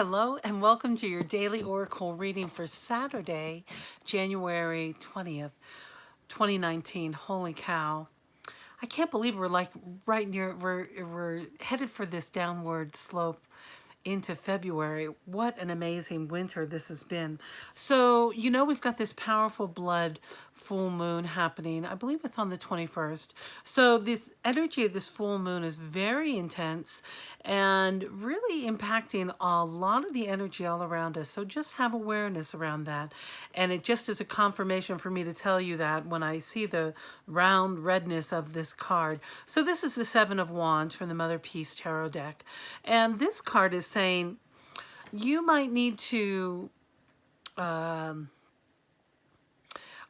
Hello and welcome to your daily oracle reading for Saturday, January 20th, 2019. Holy cow. I can't believe we're like right near, we're headed for this downward slope into February. What an amazing winter this has been. So, we've got this powerful blood full moon happening. I believe it's on the 21st. So this energy of this full moon is very intense and really impacting a lot of the energy all around us. So just have awareness around that. And it just is a confirmation for me to tell you that when I see the round redness of this card. So this is the Seven of Wands from the Motherpeace Tarot deck. And this card is saying you might need to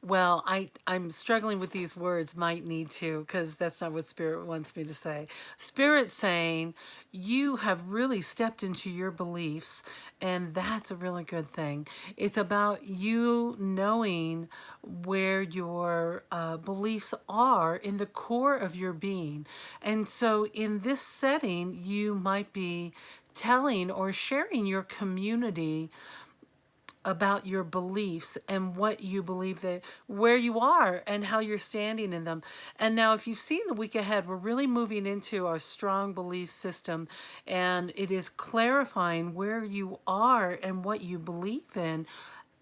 well, I'm struggling with these words, might need to, because that's not what Spirit wants me to say. Spirit's saying you have really stepped into your beliefs, and that's a really good thing. It's about you knowing where your beliefs are in the core of your being. And so in this setting, you might be telling or sharing your community about your beliefs and what you believe, that where you are and how you're standing in them. And now if you've seen the week ahead, we're really moving into our strong belief system, and it is clarifying where you are and what you believe in.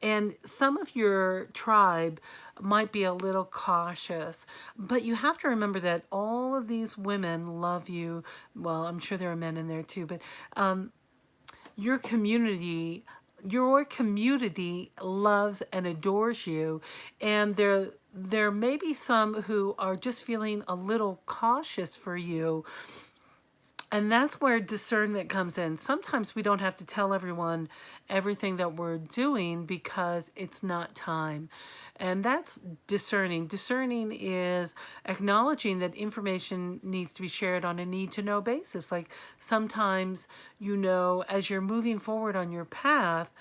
And some of your tribe might be a little cautious, but you have to remember that all of these women love you. Well, I'm sure there are men in there too, but your community loves and adores you, and there may be some who are just feeling a little cautious for you. And that's where discernment comes in. Sometimes we don't have to tell everyone everything that we're doing because it's not time. And that's discerning. Discerning is acknowledging that information needs to be shared on a need-to-know basis. Like sometimes, as you're moving forward on your path,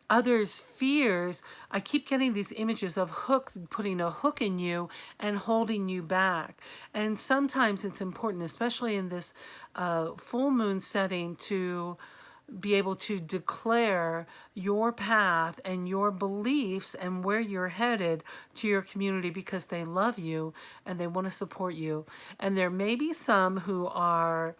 others' fears, I keep getting these images of hooks, putting a hook in you and holding you back. And sometimes it's important, especially in this full moon setting, to be able to declare your path and your beliefs and where you're headed to your community, because they love you and they want to support you. And there may be some who are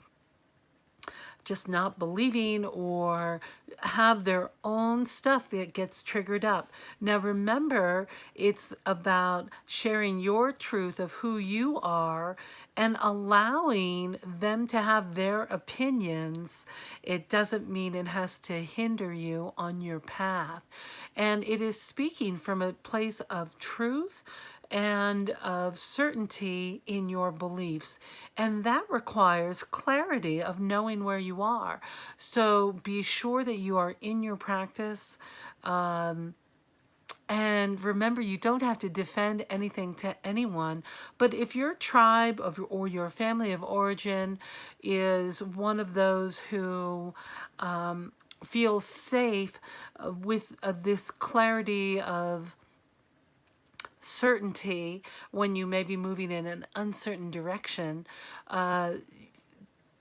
just not believing or have their own stuff that gets triggered up. Now remember, it's about sharing your truth of who you are and allowing them to have their opinions. It doesn't mean it has to hinder you on your path. And it is speaking from a place of truth and of certainty in your beliefs. And that requires clarity of knowing where you are. So be sure that you are in your practice. And remember, you don't have to defend anything to anyone. But if your tribe or your family of origin is one of those who feels safe with this clarity of certainty when you may be moving in an uncertain direction,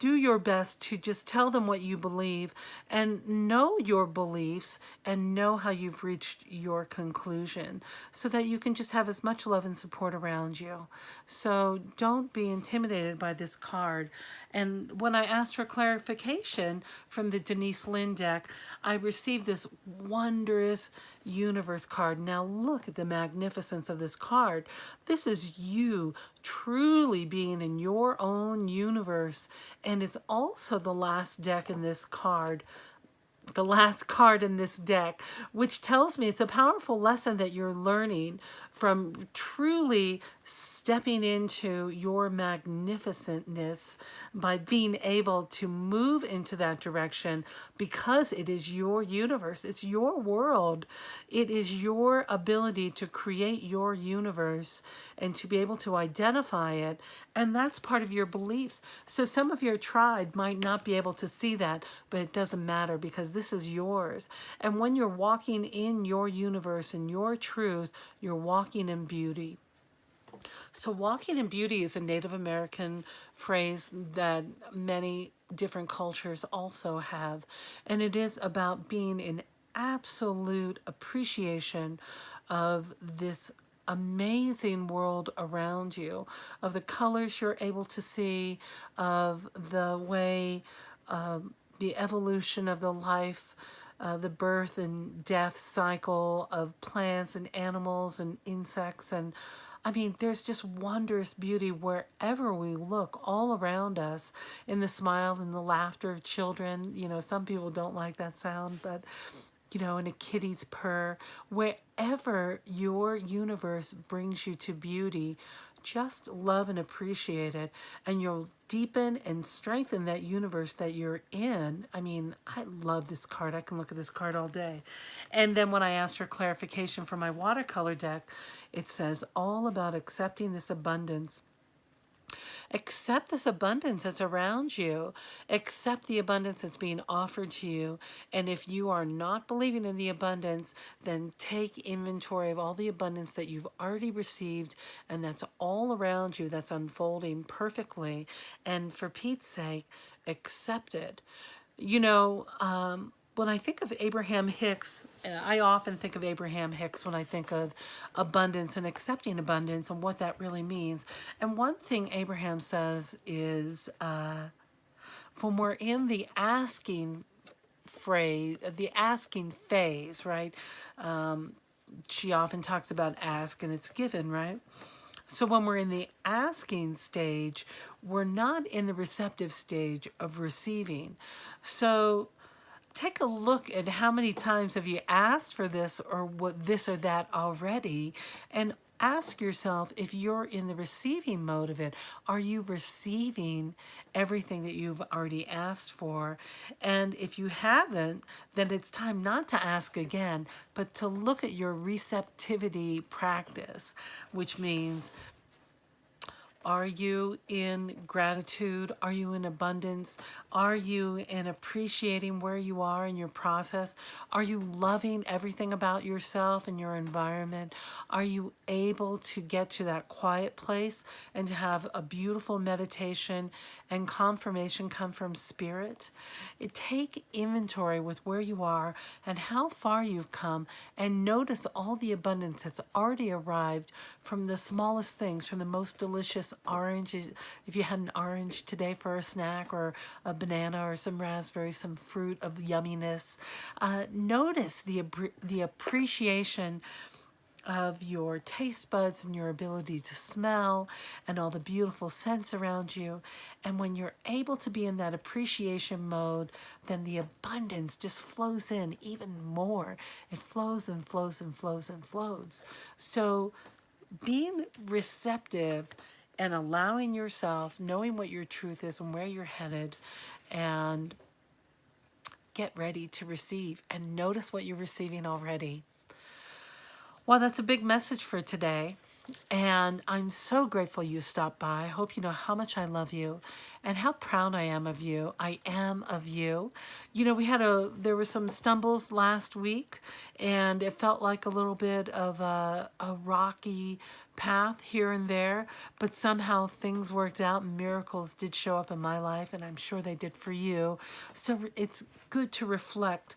do your best to just tell them what you believe and know your beliefs and know how you've reached your conclusion, so that you can just have as much love and support around you. So don't be intimidated by this card. And when I asked for clarification from the Denis Linn deck, I received this wondrous universe card. Now look at the magnificence of this card. This is you truly being in your own universe. And it's also the last deck in this card, the last card in this deck, which tells me it's a powerful lesson that you're learning from truly stepping into your magnificentness by being able to move into that direction, because it is your universe, it's your world, it is your ability to create your universe and to be able to identify it, and that's part of your beliefs. So some of your tribe might not be able to see that, but it doesn't matter, because this is yours. And when you're walking in your universe and your truth, you're walking in beauty. So walking in beauty is a Native American phrase that many different cultures also have. And it is about being in absolute appreciation of this amazing world around you, of the colors you're able to see, of the way the evolution of the life, the birth and death cycle of plants and animals and insects. And I mean, there's just wondrous beauty wherever we look, all around us, in the smile and the laughter of children. You know, some people don't like that sound, but you know, in a kitty's purr, wherever your universe brings you to beauty, just love and appreciate it, and you'll deepen and strengthen that universe that you're in. I mean, I love this card. I can look at this card all day. And then when I asked for clarification for my watercolor deck, it says all about accepting this abundance. Accept this abundance that's around you. Accept the abundance that's being offered to you. And if you are not believing in the abundance, then take inventory of all the abundance that you've already received and that's all around you, that's unfolding perfectly. And for Pete's sake, accept it. You know, when I think of Abraham Hicks, I often think of Abraham Hicks when I think of abundance and accepting abundance and what that really means. And one thing Abraham says is when we're in the asking phase, right? She often talks about ask and it's given, right? So when we're in the asking stage, we're not in the receptive stage of receiving. So take a look at how many times have you asked for this or what this or that already, and ask yourself if you're in the receiving mode of it. Are you receiving everything that you've already asked for? And if you haven't, then it's time not to ask again, but to look at your receptivity practice, which means, are you in gratitude? Are you in abundance? Are you in appreciating where you are in your process? Are you loving everything about yourself and your environment? Are you able to get to that quiet place and to have a beautiful meditation and confirmation come from spirit? Take inventory with where you are and how far you've come, and notice all the abundance that's already arrived from the smallest things, from the most delicious oranges. If you had an orange today for a snack, or a banana, or some raspberries, some fruit of yumminess, notice the appreciation of your taste buds and your ability to smell and all the beautiful scents around you. And when you're able to be in that appreciation mode, then the abundance just flows in even more. It flows and flows and flows and flows. So being receptive and allowing yourself, knowing what your truth is and where you're headed, and get ready to receive and notice what you're receiving already. Well, that's a big message for today. And I'm so grateful you stopped by. I hope you know how much I love you and how proud I am of you. I am of you. You know, there were some stumbles last week, and it felt like a little bit of a rocky path here and there, but somehow things worked out and miracles did show up in my life, and I'm sure they did for you. So it's good to reflect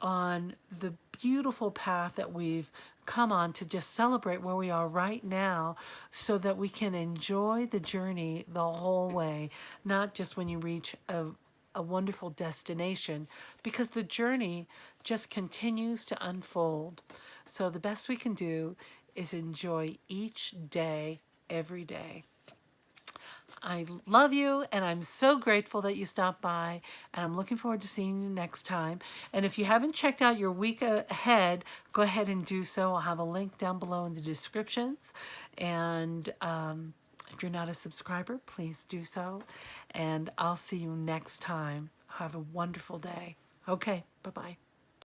on the beautiful path that we've come on, to just celebrate where we are right now so that we can enjoy the journey the whole way, not just when you reach a wonderful destination, because the journey just continues to unfold. So the best we can do is enjoy each day, every day. I love you, and I'm so grateful that you stopped by, and I'm looking forward to seeing you next time. And if you haven't checked out your week ahead, go ahead and do so. I'll have a link down below in the descriptions. And if you're not a subscriber, please do so. And I'll see you next time. Have a wonderful day. Okay, bye-bye.